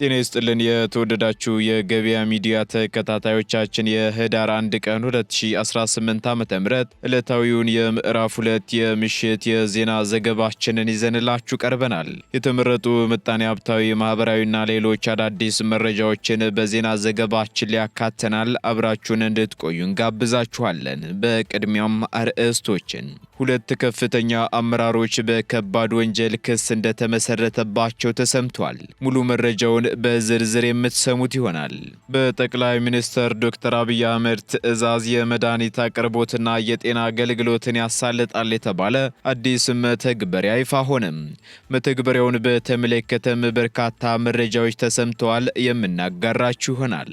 ጤና ይስጥልን የተወደዳችሁ የገበያ ሚዲያ ተከታታዮቻችን የህዳር 1 ቀን 2018 ዓ.ም ዕለታዊውን የምዕራፍ 2 የምሽት የዜና ዘገባችንን ይዘንላችሁ ቀርበናል። የተመረጡ ምጣኔ ሀብታዊ፣ ማህበራዊና ሌሎች አዳዲስ መረጃዎችን በዜና ዘገባችን ላይ ያካተናል። አብራችሁን እንድትቆዩ እንጋብዛችኋለን። በቅድሚያም አርዕስቶችን ሁለት ከፍተኛ አመራሮች በከባድ ወንጀል ክስ እንደተመሰረተባቸው ተሰምቷል። ሙሉ መረጃውን በዝርዝር የምትሰሙት ይሆናል። በጠቅላይ ሚኒስትር ዶክተር አብይ አህመድ ትዕዛዝ የመድኃኒት አቅርቦትና የጤና አገልግሎትን ያሳልጣል የተባለ አዲስ መተግበሪያ ይፋ ሆነም። መተግበሪያውን በተመለከተም በርካታ መረጃዎች ተሰምተዋል፣ የምናጋራችሁ ይሆናል።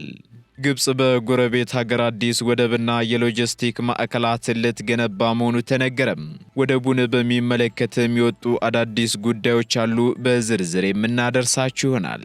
ግብጽ በጎረቤት ሀገር አዲስ ወደብና የሎጂስቲክ ማዕከላትን ልትገነባ መሆኑ ተነገረም። ወደቡን በሚመለከት የሚወጡ አዳዲስ ጉዳዮች አሉ፣ በዝርዝር የምናደርሳችሁ ይሆናል።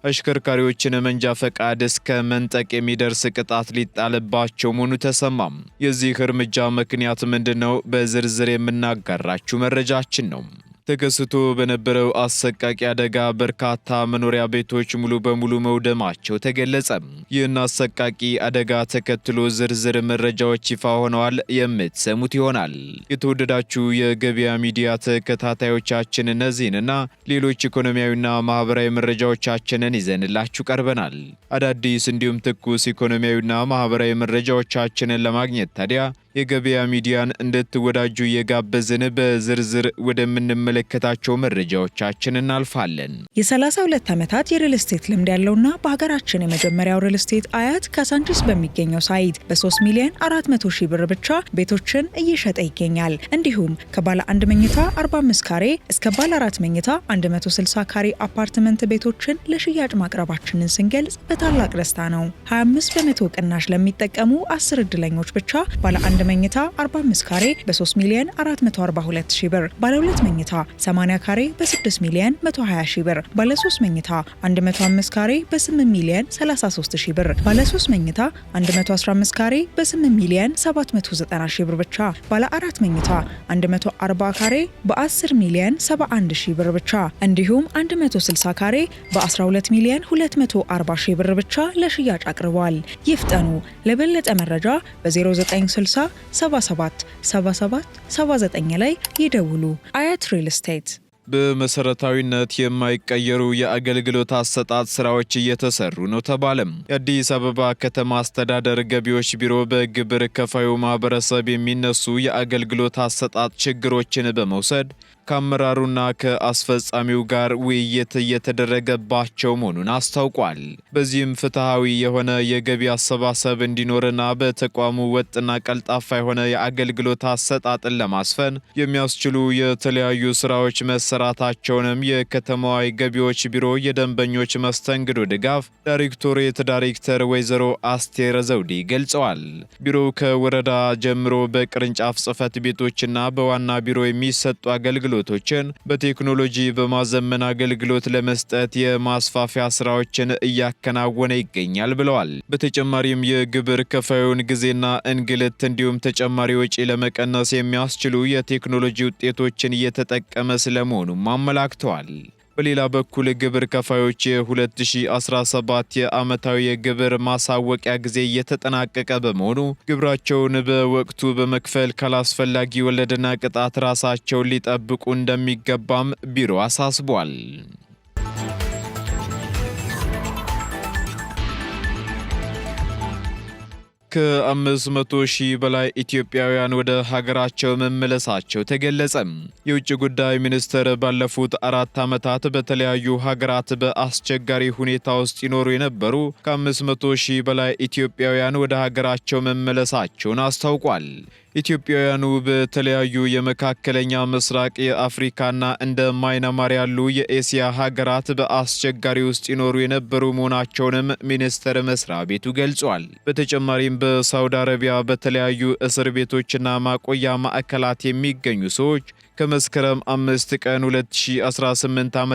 አሽከርካሪዎችን መንጃ ፈቃድ እስከ መንጠቅ የሚደርስ ቅጣት ሊጣልባቸው መሆኑ ተሰማም። የዚህ እርምጃ ምክንያት ምንድነው? በዝርዝር የምናጋራችሁ መረጃችን ነው። ተከስቶ በነበረው አሰቃቂ አደጋ በርካታ መኖሪያ ቤቶች ሙሉ በሙሉ መውደማቸው ተገለጸ። ይህን አሰቃቂ አደጋ ተከትሎ ዝርዝር መረጃዎች ይፋ ሆነዋል፣ የምትሰሙት ይሆናል። የተወደዳችሁ የገበያ ሚዲያ ተከታታዮቻችን እነዚህንና ሌሎች ኢኮኖሚያዊና ማህበራዊ መረጃዎቻችንን ይዘንላችሁ ቀርበናል። አዳዲስ እንዲሁም ትኩስ ኢኮኖሚያዊና ማህበራዊ መረጃዎቻችንን ለማግኘት ታዲያ የገበያ ሚዲያን እንድትወዳጁ እየጋበዝን በዝርዝር ወደምንመለከታቸው መረጃዎቻችን እናልፋለን። የ32 ዓመታት የሪል ስቴት ልምድ ያለውና በሀገራችን የመጀመሪያው ሪል ስቴት አያት ካሳንቺስ በሚገኘው ሳይት በ3 ሚሊዮን 400 ሺህ ብር ብቻ ቤቶችን እየሸጠ ይገኛል። እንዲሁም ከባለ 1 መኝታ 45 ካሬ እስከ ባለ 4 መኝታ 160 ካሬ አፓርትመንት ቤቶችን ለሽያጭ ማቅረባችንን ስንገልጽ በታላቅ ደስታ ነው። 25 በመቶ ቅናሽ ለሚጠቀሙ 10 እድለኞች ብቻ ባለ 1 መኝታ 45 ካሬ በ3 ሚሊዮን 442 ሺህ ብር፣ ባለ 2 መኝታ 80 ካሬ በ6 ሚሊዮን 120 ሺህ ብር፣ ባለ 3 መኝታ 105 ካሬ በ8 ሚሊዮን 33 ሺህ ብር፣ ባለ 3 መኝታ 115 ካሬ በ8 ሚሊዮን 790 ሺህ ብር ብቻ፣ ባለ 4 መኝታ 140 ካሬ በ10 ሚሊዮን 71 ሺህ ብር ብቻ እንዲሁም 160 ካሬ በ12 ሚሊዮን 240 ሺህ ብር ብቻ ለሽያጭ አቅርበዋል። ይፍጠኑ። ለበለጠ መረጃ በ0960 77 77 79 ላይ ይደውሉ። አያት ሪል ስቴት። በመሰረታዊነት የማይቀየሩ የአገልግሎት አሰጣጥ ስራዎች እየተሰሩ ነው ተባለም። የአዲስ አበባ ከተማ አስተዳደር ገቢዎች ቢሮ በግብር ከፋዩ ማህበረሰብ የሚነሱ የአገልግሎት አሰጣጥ ችግሮችን በመውሰድ ከአመራሩና ከአስፈጻሚው ጋር ውይይት እየተደረገባቸው መሆኑን አስታውቋል። በዚህም ፍትሐዊ የሆነ የገቢ አሰባሰብ እንዲኖርና በተቋሙ ወጥና ቀልጣፋ የሆነ የአገልግሎት አሰጣጥን ለማስፈን የሚያስችሉ የተለያዩ ስራዎች መሰራታቸውንም የከተማዋ ገቢዎች ቢሮ የደንበኞች መስተንግዶ ድጋፍ ዳይሬክቶሬት ዳይሬክተር ወይዘሮ አስቴር ዘውዴ ገልጸዋል። ቢሮው ከወረዳ ጀምሮ በቅርንጫፍ ጽህፈት ቤቶችና በዋና ቢሮ የሚሰጡ አገልግሎቶችን በቴክኖሎጂ በማዘመን አገልግሎት ለመስጠት የማስፋፊያ ስራዎችን እያከናወነ ይገኛል ብለዋል። በተጨማሪም የግብር ከፋዩን ጊዜና እንግልት እንዲሁም ተጨማሪ ወጪ ለመቀነስ የሚያስችሉ የቴክኖሎጂ ውጤቶችን እየተጠቀመ ስለመሆኑም አመላክተዋል። በሌላ በኩል ግብር ከፋዮች የ2017 የዓመታዊ የግብር ማሳወቂያ ጊዜ እየተጠናቀቀ በመሆኑ ግብራቸውን በወቅቱ በመክፈል ካላስፈላጊ ወለድና ቅጣት ራሳቸውን ሊጠብቁ እንደሚገባም ቢሮ አሳስቧል። ከ500 ሺህ በላይ ኢትዮጵያውያን ወደ ሀገራቸው መመለሳቸው ተገለጸ። የውጭ ጉዳይ ሚኒስቴር ባለፉት 4 ዓመታት በተለያዩ ሀገራት በአስቸጋሪ ሁኔታ ውስጥ ይኖሩ የነበሩ ከ500 ሺህ በላይ ኢትዮጵያውያን ወደ ሀገራቸው መመለሳቸውን አስታውቋል። ኢትዮጵያውያኑ በተለያዩ የመካከለኛ ምስራቅ፣ የአፍሪካና እንደ ማይናማር ያሉ የኤሲያ ሀገራት በአስቸጋሪ ውስጥ ይኖሩ የነበሩ መሆናቸውንም ሚኒስቴር መስሪያ ቤቱ ገልጿል። በተጨማሪም በሳውዲ አረቢያ በተለያዩ እስር ቤቶችና ማቆያ ማዕከላት የሚገኙ ሰዎች ከመስከረም 5 ቀን 2018 ዓ.ም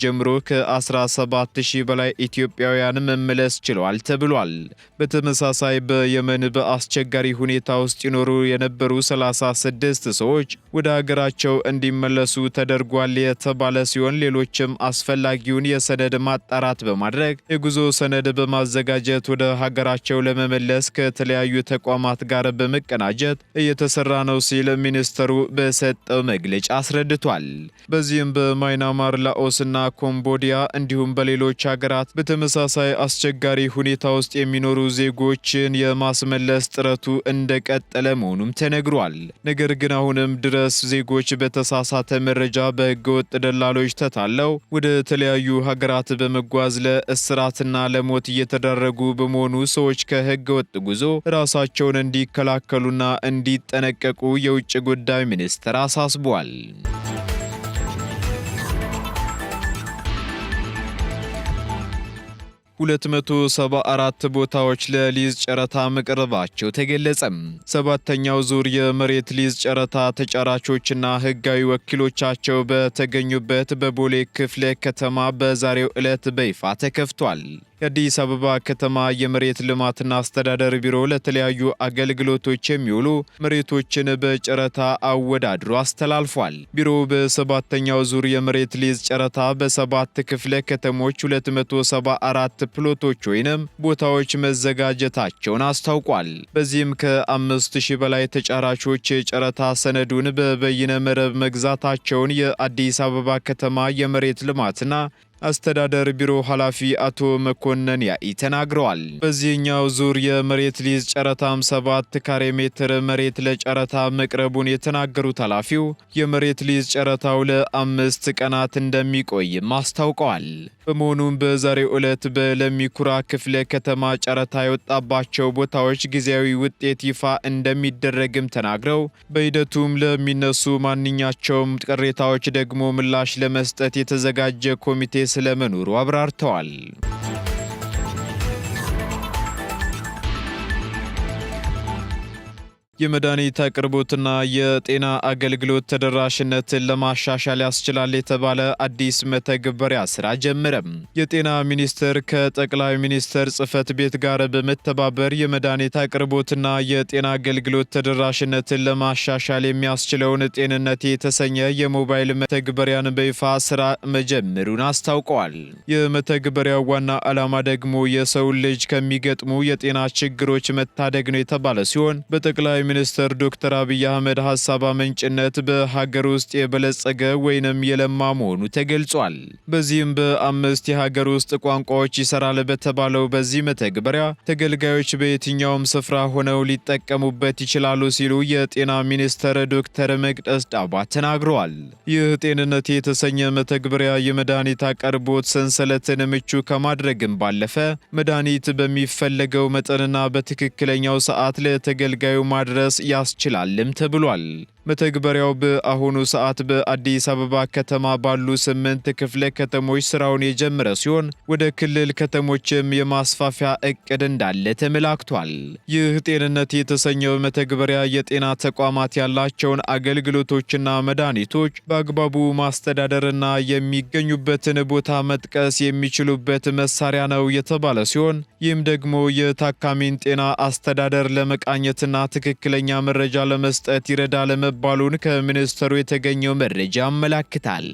ጀምሮ ከ17000 በላይ ኢትዮጵያውያን መመለስ ችለዋል ተብሏል። በተመሳሳይ በየመን በአስቸጋሪ ሁኔታ ውስጥ ይኖሩ የነበሩ 36 ሰዎች ወደ ሀገራቸው እንዲመለሱ ተደርጓል የተባለ ሲሆን ሌሎችም አስፈላጊውን የሰነድ ማጣራት በማድረግ የጉዞ ሰነድ በማዘጋጀት ወደ ሀገራቸው ለመመለስ ከተለያዩ ተቋማት ጋር በመቀናጀት እየተሰራ ነው ሲል ሚኒስተሩ በሰጠው መግለጫ አስረድቷል። በዚህም በማይናማር፣ ላኦስና ኮምቦዲያ እንዲሁም በሌሎች ሀገራት በተመሳሳይ አስቸጋሪ ሁኔታ ውስጥ የሚኖሩ ዜጎችን የማስመለስ ጥረቱ እንደቀጠለ መሆኑም ተነግሯል። ነገር ግን አሁንም ድረስ ዜጎች በተሳሳተ መረጃ በህገወጥ ደላሎች ተታለው ወደ ተለያዩ ሀገራት በመጓዝ ለእስራትና ለሞት እየተዳረጉ በመሆኑ ሰዎች ከህገወጥ ጉዞ ራሳቸውን እንዲከላከሉና እንዲጠነቀቁ የውጭ ጉዳይ ሚኒስቴር አሳስቧል። ሁለት 274 ቦታዎች ለሊዝ ጨረታ መቅረባቸው ተገለጸም። ሰባተኛው ዙር የመሬት ሊዝ ጨረታ ተጫራቾችና ህጋዊ ወኪሎቻቸው በተገኙበት በቦሌ ክፍለ ከተማ በዛሬው ዕለት በይፋ ተከፍቷል። የአዲስ አበባ ከተማ የመሬት ልማትና አስተዳደር ቢሮ ለተለያዩ አገልግሎቶች የሚውሉ መሬቶችን በጨረታ አወዳድሮ አስተላልፏል። ቢሮው በሰባተኛው ዙር የመሬት ሊዝ ጨረታ በ7 ክፍለ ከተሞች 274 ፕሎቶች ወይንም ቦታዎች መዘጋጀታቸውን አስታውቋል። በዚህም ከ5000 በላይ ተጫራቾች የጨረታ ሰነዱን በበይነ መረብ መግዛታቸውን የአዲስ አበባ ከተማ የመሬት ልማትና አስተዳደር ቢሮ ኃላፊ አቶ መኮንን ያኢ ተናግረዋል። በዚህኛው ዙር የመሬት ሊዝ ጨረታም 7 ካሬ ሜትር መሬት ለጨረታ መቅረቡን የተናገሩት ኃላፊው የመሬት ሊዝ ጨረታው ለ5 ቀናት እንደሚቆይም አስታውቀዋል። በመሆኑም በዛሬው ዕለት በለሚኩራ ክፍለ ከተማ ጨረታ የወጣባቸው ቦታዎች ጊዜያዊ ውጤት ይፋ እንደሚደረግም ተናግረው በሂደቱም ለሚነሱ ማንኛቸውም ቅሬታዎች ደግሞ ምላሽ ለመስጠት የተዘጋጀ ኮሚቴ ስለመኖሩ አብራርተዋል። የመድኃኒት አቅርቦትና የጤና አገልግሎት ተደራሽነትን ለማሻሻል ያስችላል የተባለ አዲስ መተግበሪያ ስራ ጀመረም። የጤና ሚኒስቴር ከጠቅላይ ሚኒስትር ጽሕፈት ቤት ጋር በመተባበር የመድኃኒት አቅርቦትና የጤና አገልግሎት ተደራሽነትን ለማሻሻል የሚያስችለውን ጤንነቴ የተሰኘ የሞባይል መተግበሪያን በይፋ ስራ መጀመሩን አስታውቀዋል። የመተግበሪያው ዋና ዓላማ ደግሞ የሰውን ልጅ ከሚገጥሙ የጤና ችግሮች መታደግ ነው የተባለ ሲሆን በጠቅላይ ሚኒስትር ዶክተር አብይ አህመድ ሐሳብ አመንጭነት በሀገር ውስጥ የበለጸገ ወይንም የለማ መሆኑ ተገልጿል። በዚህም በ5 የሀገር ውስጥ ቋንቋዎች ይሰራል በተባለው በዚህ መተግበሪያ ተገልጋዮች በየትኛውም ስፍራ ሆነው ሊጠቀሙበት ይችላሉ ሲሉ የጤና ሚኒስትር ዶክተር መቅደስ ዳባ ተናግረዋል። ይህ ጤንነት የተሰኘ መተግበሪያ የመድኃኒት አቅርቦት ሰንሰለትን ምቹ ከማድረግም ባለፈ መድኃኒት በሚፈለገው መጠንና በትክክለኛው ሰዓት ለተገልጋዩ ማድረስ ያስችላልም ተብሏል። መተግበሪያው በአሁኑ ሰዓት በአዲስ አበባ ከተማ ባሉ 8 ክፍለ ከተሞች ስራውን የጀመረ ሲሆን ወደ ክልል ከተሞችም የማስፋፊያ እቅድ እንዳለ ተመላክቷል። ይህ ጤንነት የተሰኘው መተግበሪያ የጤና ተቋማት ያላቸውን አገልግሎቶችና መድኃኒቶች በአግባቡ ማስተዳደርና የሚገኙበትን ቦታ መጥቀስ የሚችሉበት መሳሪያ ነው የተባለ ሲሆን ይህም ደግሞ የታካሚን ጤና አስተዳደር ለመቃኘትና ትክክለኛ መረጃ ለመስጠት ይረዳል መባሉን ከሚኒስትሩ የተገኘው መረጃ ያመለክታል።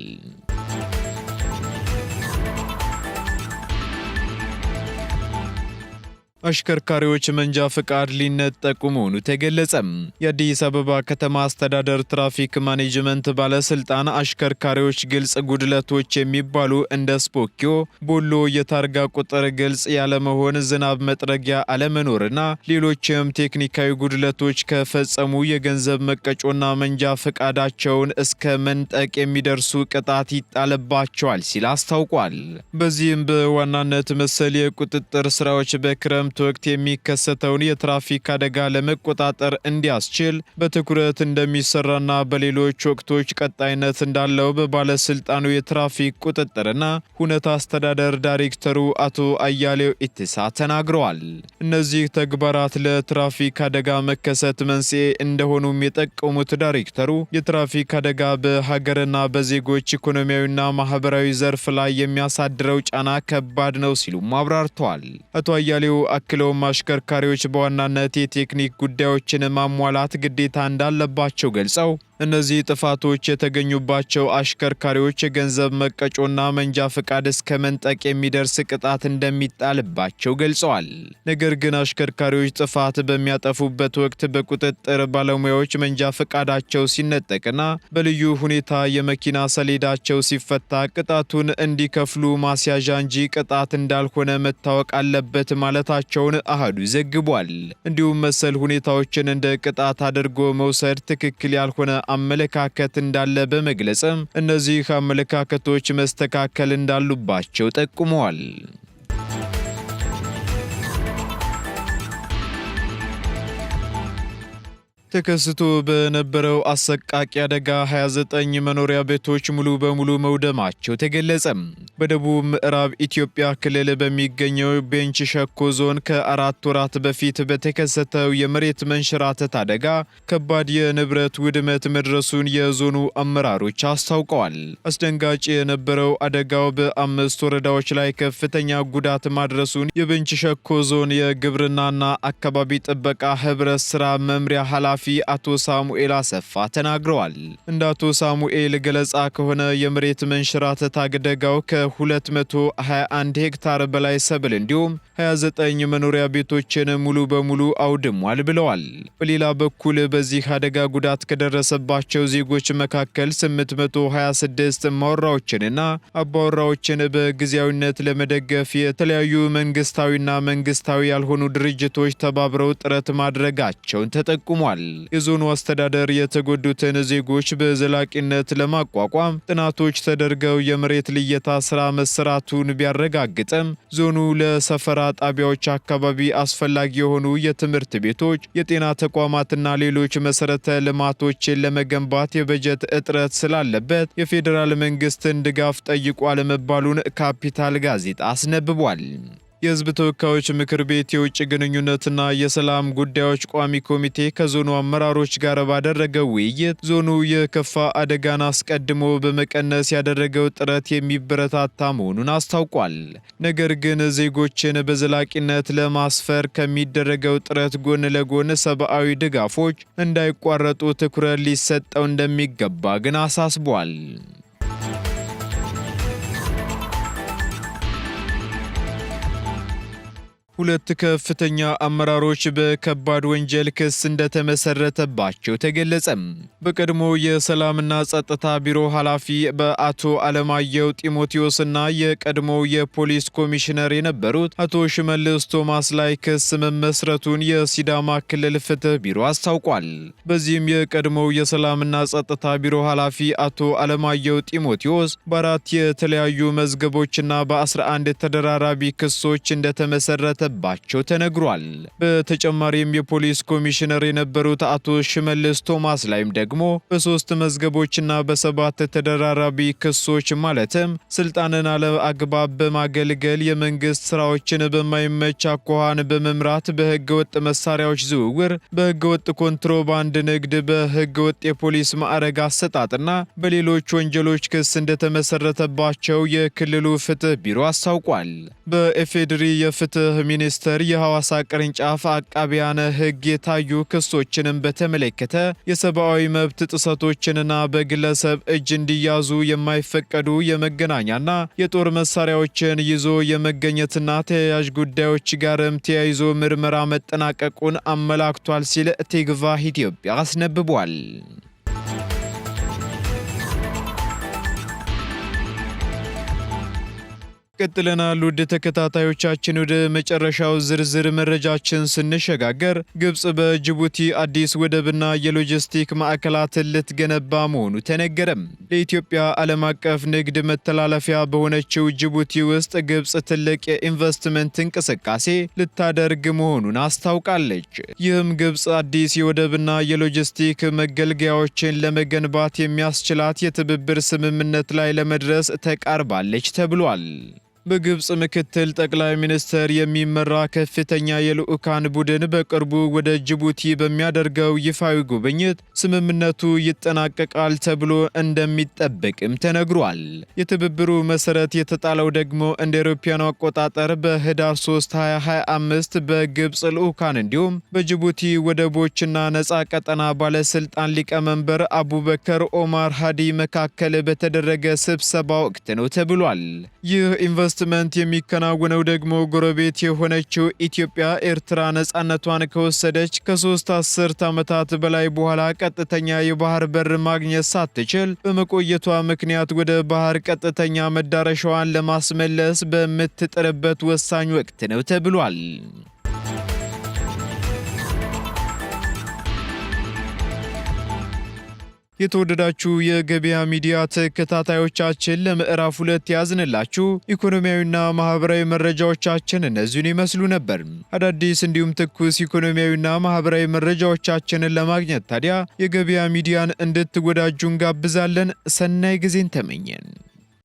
አሽከርካሪዎች መንጃ ፍቃድ ሊነጠቁ መሆኑ ተገለጸም። የአዲስ አበባ ከተማ አስተዳደር ትራፊክ ማኔጅመንት ባለስልጣን አሽከርካሪዎች ግልጽ ጉድለቶች የሚባሉ እንደ ስፖኪዮ፣ ቦሎ፣ የታርጋ ቁጥር ግልጽ ያለመሆን፣ ዝናብ መጥረጊያ አለመኖርና ሌሎችም ቴክኒካዊ ጉድለቶች ከፈጸሙ የገንዘብ መቀጮና መንጃ ፍቃዳቸውን እስከ መንጠቅ የሚደርሱ ቅጣት ይጣልባቸዋል ሲል አስታውቋል። በዚህም በዋናነት መሰል የቁጥጥር ስራዎች በክረምት ክረምት ወቅት የሚከሰተውን የትራፊክ አደጋ ለመቆጣጠር እንዲያስችል በትኩረት እንደሚሰራና በሌሎች ወቅቶች ቀጣይነት እንዳለው በባለስልጣኑ የትራፊክ ቁጥጥርና ሁነት አስተዳደር ዳይሬክተሩ አቶ አያሌው ኢትሳ ተናግረዋል። እነዚህ ተግባራት ለትራፊክ አደጋ መከሰት መንስኤ እንደሆኑም የጠቀሙት ዳይሬክተሩ የትራፊክ አደጋ በሀገርና በዜጎች ኢኮኖሚያዊና ማህበራዊ ዘርፍ ላይ የሚያሳድረው ጫና ከባድ ነው ሲሉም አብራርተዋል። አቶ አያሌው አክለውም አሽከርካሪዎች በዋናነት የቴክኒክ ጉዳዮችን ማሟላት ግዴታ እንዳለባቸው ገልጸው እነዚህ ጥፋቶች የተገኙባቸው አሽከርካሪዎች የገንዘብ መቀጮና መንጃ ፈቃድ እስከ መንጠቅ የሚደርስ ቅጣት እንደሚጣልባቸው ገልጸዋል። ነገር ግን አሽከርካሪዎች ጥፋት በሚያጠፉበት ወቅት በቁጥጥር ባለሙያዎች መንጃ ፈቃዳቸው ሲነጠቅና በልዩ ሁኔታ የመኪና ሰሌዳቸው ሲፈታ ቅጣቱን እንዲከፍሉ ማስያዣ እንጂ ቅጣት እንዳልሆነ መታወቅ አለበት ማለታቸውን አሃዱ ዘግቧል። እንዲሁም መሰል ሁኔታዎችን እንደ ቅጣት አድርጎ መውሰድ ትክክል ያልሆነ አመለካከት እንዳለ በመግለጽም እነዚህ አመለካከቶች መስተካከል እንዳሉባቸው ጠቁመዋል። ተከስቶ በነበረው አሰቃቂ አደጋ 29 መኖሪያ ቤቶች ሙሉ በሙሉ መውደማቸው ተገለጸ። በደቡብ ምዕራብ ኢትዮጵያ ክልል በሚገኘው ቤንች ሸኮ ዞን ከ4 ወራት በፊት በተከሰተው የመሬት መንሸራተት አደጋ ከባድ የንብረት ውድመት መድረሱን የዞኑ አመራሮች አስታውቀዋል። አስደንጋጭ የነበረው አደጋው በ5 ወረዳዎች ላይ ከፍተኛ ጉዳት ማድረሱን የቤንች ሸኮ ዞን የግብርናና አካባቢ ጥበቃ ህብረት ስራ መምሪያ ኃላፊ አቶ ሳሙኤል አሰፋ ተናግረዋል። እንደ አቶ ሳሙኤል ገለጻ ከሆነ የመሬት መንሸራተት አደጋው ከ221 ሄክታር በላይ ሰብል እንዲሁም 29 መኖሪያ ቤቶችን ሙሉ በሙሉ አውድሟል ብለዋል። በሌላ በኩል በዚህ አደጋ ጉዳት ከደረሰባቸው ዜጎች መካከል 826 ማወራዎችንና አባወራዎችን በጊዜያዊነት ለመደገፍ የተለያዩ መንግስታዊና መንግስታዊ ያልሆኑ ድርጅቶች ተባብረው ጥረት ማድረጋቸውን ተጠቁሟል። የዞኑ አስተዳደር የተጎዱትን ዜጎች በዘላቂነት ለማቋቋም ጥናቶች ተደርገው የመሬት ልየታ ስራ መሰራቱን ቢያረጋግጥም ዞኑ ለሰፈራ ጣቢያዎች አካባቢ አስፈላጊ የሆኑ የትምህርት ቤቶች፣ የጤና ተቋማትና ሌሎች መሰረተ ልማቶችን ለመገንባት የበጀት እጥረት ስላለበት የፌዴራል መንግስትን ድጋፍ ጠይቋል መባሉን ካፒታል ጋዜጣ አስነብቧል። የህዝብ ተወካዮች ምክር ቤት የውጭ ግንኙነትና የሰላም ጉዳዮች ቋሚ ኮሚቴ ከዞኑ አመራሮች ጋር ባደረገው ውይይት ዞኑ የከፋ አደጋን አስቀድሞ በመቀነስ ያደረገው ጥረት የሚበረታታ መሆኑን አስታውቋል። ነገር ግን ዜጎችን በዘላቂነት ለማስፈር ከሚደረገው ጥረት ጎን ለጎን ሰብአዊ ድጋፎች እንዳይቋረጡ ትኩረት ሊሰጠው እንደሚገባ ግን አሳስቧል። ሁለት ከፍተኛ አመራሮች በከባድ ወንጀል ክስ እንደተመሰረተባቸው ተገለጸ። በቀድሞ የሰላምና ጸጥታ ቢሮ ኃላፊ በአቶ አለማየሁ ጢሞቴዎስና የቀድሞ የፖሊስ ኮሚሽነር የነበሩት አቶ ሽመልስ ቶማስ ላይ ክስ መመስረቱን የሲዳማ ክልል ፍትህ ቢሮ አስታውቋል። በዚህም የቀድሞው የሰላምና ጸጥታ ቢሮ ኃላፊ አቶ አለማየሁ ጢሞቴዎስ በ4 የተለያዩ መዝገቦችና በ11 ተደራራቢ ክሶች እንደተመሰረተ ባቸው ተነግሯል። በተጨማሪም የፖሊስ ኮሚሽነር የነበሩት አቶ ሽመልስ ቶማስ ላይም ደግሞ በ3 መዝገቦችና በ7 ተደራራቢ ክሶች ማለትም ስልጣንን አለአግባብ በማገልገል የመንግስት ስራዎችን በማይመች አኳኋን በመምራት በህገወጥ መሳሪያዎች ዝውውር፣ በህገወጥ ኮንትሮባንድ ንግድ፣ በህገወጥ የፖሊስ ማዕረግ አሰጣጥና በሌሎች ወንጀሎች ክስ እንደተመሰረተባቸው የክልሉ ፍትህ ቢሮ አስታውቋል። በኢፌዴሪ የፍትህ ሚኒስቴር የሐዋሳ ቅርንጫፍ አቃቢያነ ህግ የታዩ ክሶችንም በተመለከተ የሰብአዊ መብት ጥሰቶችንና በግለሰብ እጅ እንዲያዙ የማይፈቀዱ የመገናኛና የጦር መሳሪያዎችን ይዞ የመገኘትና ተያያዥ ጉዳዮች ጋርም ተያይዞ ምርመራ መጠናቀቁን አመላክቷል ሲል ቲግቫህ ኢትዮጵያ አስነብቧል። ቀጥለናል። ውድ ተከታታዮቻችን ወደ መጨረሻው ዝርዝር መረጃችን ስንሸጋገር ግብጽ በጅቡቲ አዲስ ወደብና የሎጂስቲክ ማዕከላትን ልትገነባ መሆኑ ተነገረም። ለኢትዮጵያ ዓለም አቀፍ ንግድ መተላለፊያ በሆነችው ጅቡቲ ውስጥ ግብጽ ትልቅ የኢንቨስትመንት እንቅስቃሴ ልታደርግ መሆኑን አስታውቃለች። ይህም ግብጽ አዲስ የወደብና የሎጂስቲክ መገልገያዎችን ለመገንባት የሚያስችላት የትብብር ስምምነት ላይ ለመድረስ ተቃርባለች ተብሏል። በግብጽ ምክትል ጠቅላይ ሚኒስትር የሚመራ ከፍተኛ የልዑካን ቡድን በቅርቡ ወደ ጅቡቲ በሚያደርገው ይፋዊ ጉብኝት ስምምነቱ ይጠናቀቃል ተብሎ እንደሚጠበቅም ተነግሯል። የትብብሩ መሰረት የተጣለው ደግሞ እንደ አውሮፓውያኑ አቆጣጠር በህዳር 3 2025 በግብጽ ልዑካን እንዲሁም በጅቡቲ ወደቦችና ነፃ ቀጠና ባለስልጣን ሊቀመንበር አቡበከር ኦማር ሃዲ መካከል በተደረገ ስብሰባ ወቅት ነው ተብሏል። ይህ ኢንቨስትመንት የሚከናወነው ደግሞ ጎረቤት የሆነችው ኢትዮጵያ ኤርትራ ነፃነቷን ከወሰደች ከ3 አስርት ዓመታት በላይ በኋላ ቀጥተኛ የባህር በር ማግኘት ሳትችል በመቆየቷ ምክንያት ወደ ባህር ቀጥተኛ መዳረሻዋን ለማስመለስ በምትጥርበት ወሳኝ ወቅት ነው ተብሏል። የተወደዳችሁ የገበያ ሚዲያ ተከታታዮቻችን ለምዕራፍ 2 ያዝንላችሁ ኢኮኖሚያዊና ማህበራዊ መረጃዎቻችን እነዚህን ይመስሉ ነበር። አዳዲስ እንዲሁም ትኩስ ኢኮኖሚያዊና ማህበራዊ መረጃዎቻችንን ለማግኘት ታዲያ የገበያ ሚዲያን እንድትወዳጁ እንጋብዛለን። ሰናይ ጊዜን ተመኘን።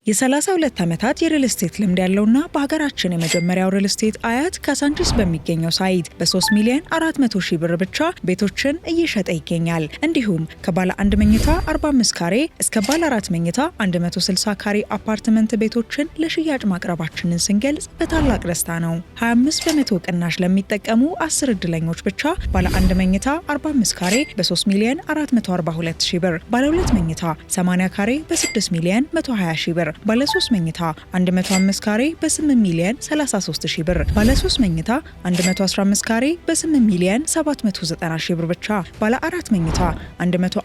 የ32 ዓመታት የሪል ስቴት ልምድ ያለውና በሀገራችን የመጀመሪያው ሪል ስቴት አያት ካሳንቺስ በሚገኘው ሳይት በ3 ሚሊዮን 400 ሺህ ብር ብቻ ቤቶችን እየሸጠ ይገኛል። እንዲሁም ከባለ 1 መኝታ 45 ካሬ እስከ ባለ 4 መኝታ 160 ካሬ አፓርትመንት ቤቶችን ለሽያጭ ማቅረባችንን ስንገልጽ በታላቅ ደስታ ነው። 25% ቅናሽ ለሚጠቀሙ 10 እድለኞች ብቻ ባለ 1 መኝታ 45 ካሬ በ3 ሚሊዮን 442 ሺህ ብር፣ ባለ 2 መኝታ 80 ካሬ በ6 ሚሊዮን 120 ሺህ ብር፣ ባለ 3 መኝታ 105 ካሬ በ8 ሚሊዮን 33 ሺህ ብር፣ ባለ 3 መኝታ 115 ካሬ በ8 ሚሊዮን 790 ሺህ ብር ብቻ፣ ባለ 4 መኝታ 140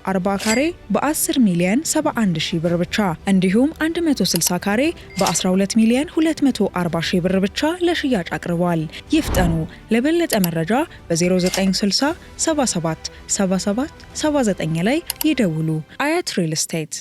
ካሬ በ10 ሚሊዮን 71 ሺህ ብር ብቻ እንዲሁም 160 ካሬ በ12 ሚሊዮን 240 ሺህ ብር ብቻ ለሽያጭ አቅርበዋል። ይፍጠኑ። ለበለጠ መረጃ በ0960 77 77 79 ላይ ይደውሉ። አያት ሪል ስቴት